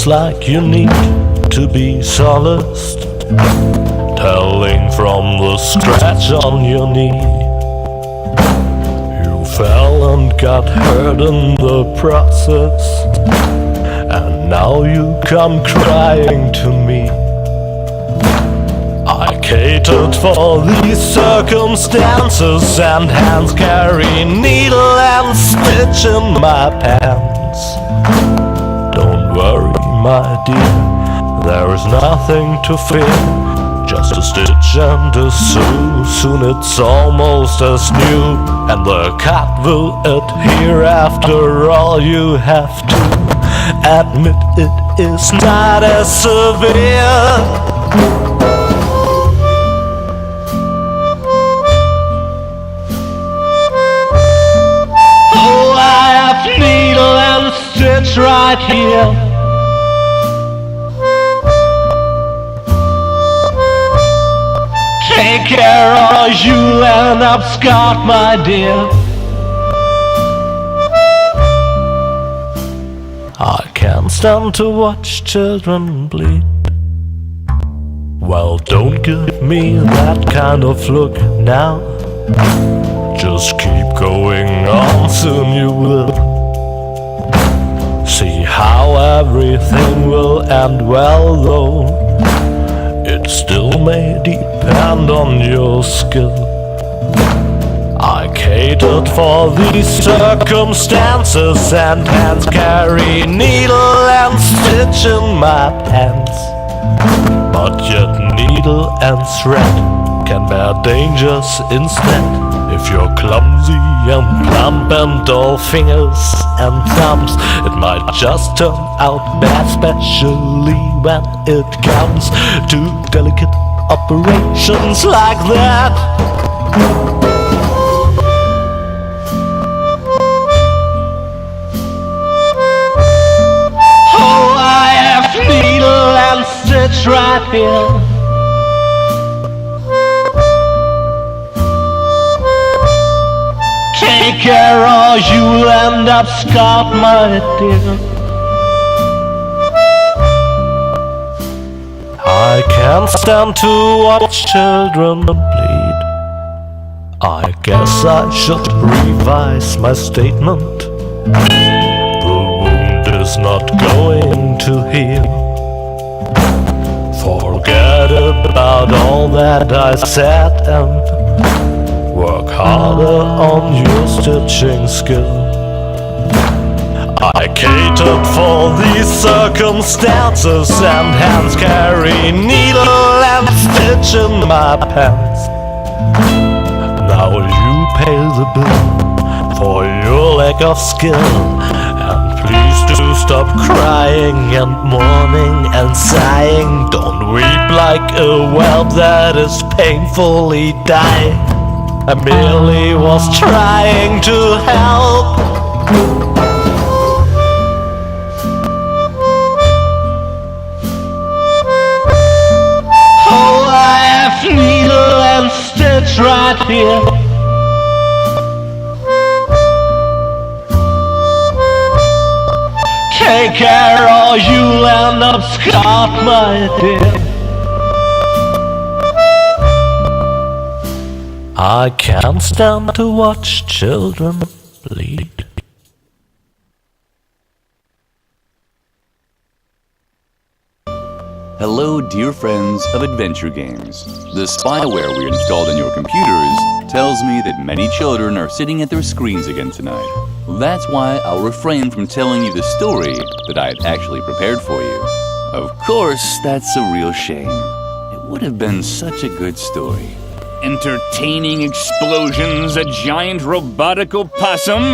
Seems like you need to be solaced, telling from the scratch on your knee. You fell and got hurt in the process, and now you come crying to me. I catered for these circumstances, and hands carry needle and stitch in my pants. Don't worry, my dear, there is nothing to fear. Just a stitch and a sew, soon it's almost as new, and the cut will adhere. After all, you have to admit it is not as severe. Needle and stitch right here. Take care or you'll end up scarred, my dear. I can't stand to watch children bleed. Well, don't give me that kind of look now. Just keep going on, soon you will see how everything will end well, though it still may depend on your skill. I catered for these circumstances, and hands carry needle and stitch in my pants. But yet needle and thread can bear dangers instead. If you're clumsy and plump and all fingers and thumbs, it might just turn out bad, especially when it comes to delicate operations like that. Oh, I have needle and stitch right here. Take care or you'll end up scarred, my dear. I can't stand to watch children bleed. I guess I should revise my statement. The wound is not going to heal. Forget about all that I said and work harder on your stitching skill. I catered for these circumstances, and hands carry needle and stitch in my pants. Now you pay the bill for your lack of skill, and please do stop crying and mourning and sighing. Don't weep like a whelp that is painfully dying. I merely was trying to help. Oh, I have needle and stitch right here. Take care or you'll end up scarred, my dear. I can't stand to watch children bleed. Hello, dear friends of adventure games. The spyware we installed on your computers tells me that many children are sitting at their screens again tonight. That's why I'll refrain from telling you the story that I had actually prepared for you. Of course, that's a real shame. It would have been such a good story. Entertaining explosions, a giant robotic opossum,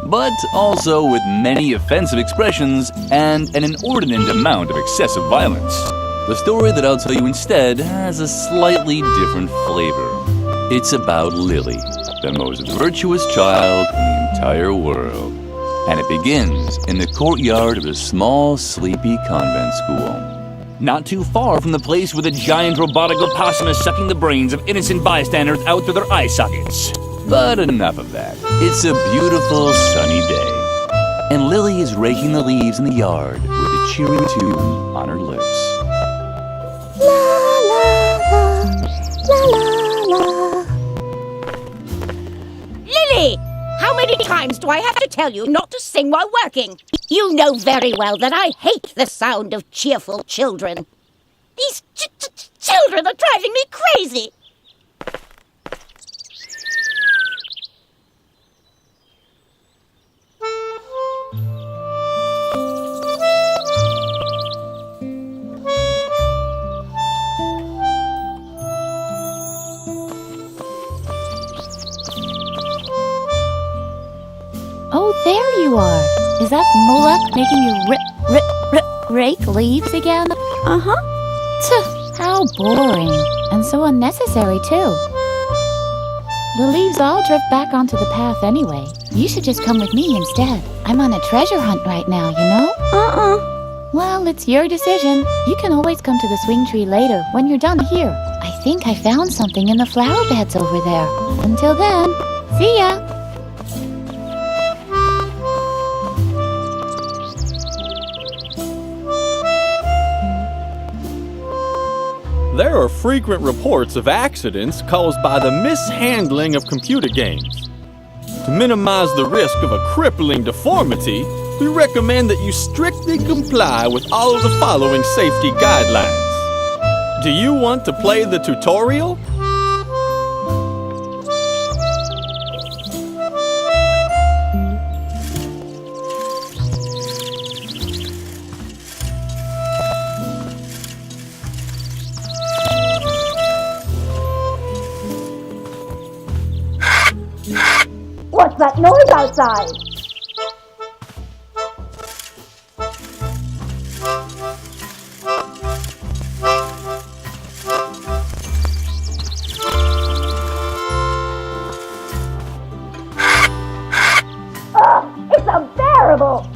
but also with many offensive expressions and an inordinate amount of excessive violence. The story that I'll tell you instead has a slightly different flavor. It's about Lily, the most virtuous child in the entire world. And it begins in the courtyard of a small, sleepy convent school. not too far from the place where the giant robotic opossum is sucking the brains of innocent bystanders out through their eye sockets. But enough of that. It's a beautiful, sunny day, and Lily is raking the leaves in the yard where the cheery tune on her lips. La la la, la la la. Lily! How many times do I have to tell you not to sing while working? You know very well that I hate the sound of cheerful children. These children are driving me crazy. Oh, there you are. Is that Mulek making you rake leaves again? Uh-huh. How boring. And so unnecessary, too. The leaves all drift back onto the path anyway. You should just come with me instead. I'm on a treasure hunt right now, you know? Well, it's your decision. You can always come to the swing tree later, when you're done here. I think I found something in the flower beds over there. Until then, see ya! There are frequent reports of accidents caused by the mishandling of computer games. To minimize the risk of a crippling deformity, we recommend that you strictly comply with all of the following safety guidelines. Do you want to play the tutorial? What's that noise outside? It's unbearable!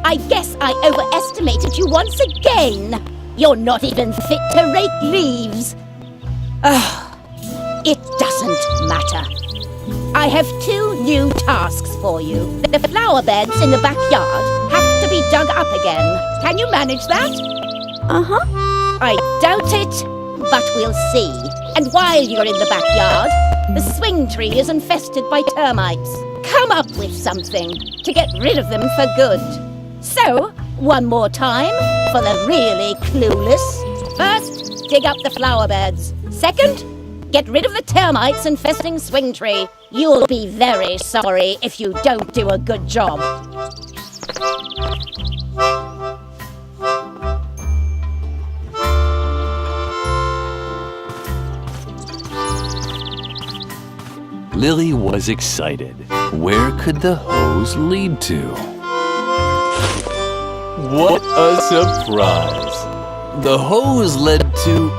I guess I overestimated you once again. You're not even fit to rake leaves. It doesn't matter. I have 2 new tasks for you. The flower beds in the backyard have to be dug up again. Can you manage that? I doubt it, but we'll see. And while you're in the backyard, the swing tree is infested by termites. Come up with something to get rid of them for good. So, one more time for the really clueless. First, dig up the flower beds. Second, get rid of the termites infesting swing tree. You'll be very sorry if you don't do a good job. Lily was excited. Where could the hose lead to? What a surprise! The hose led to,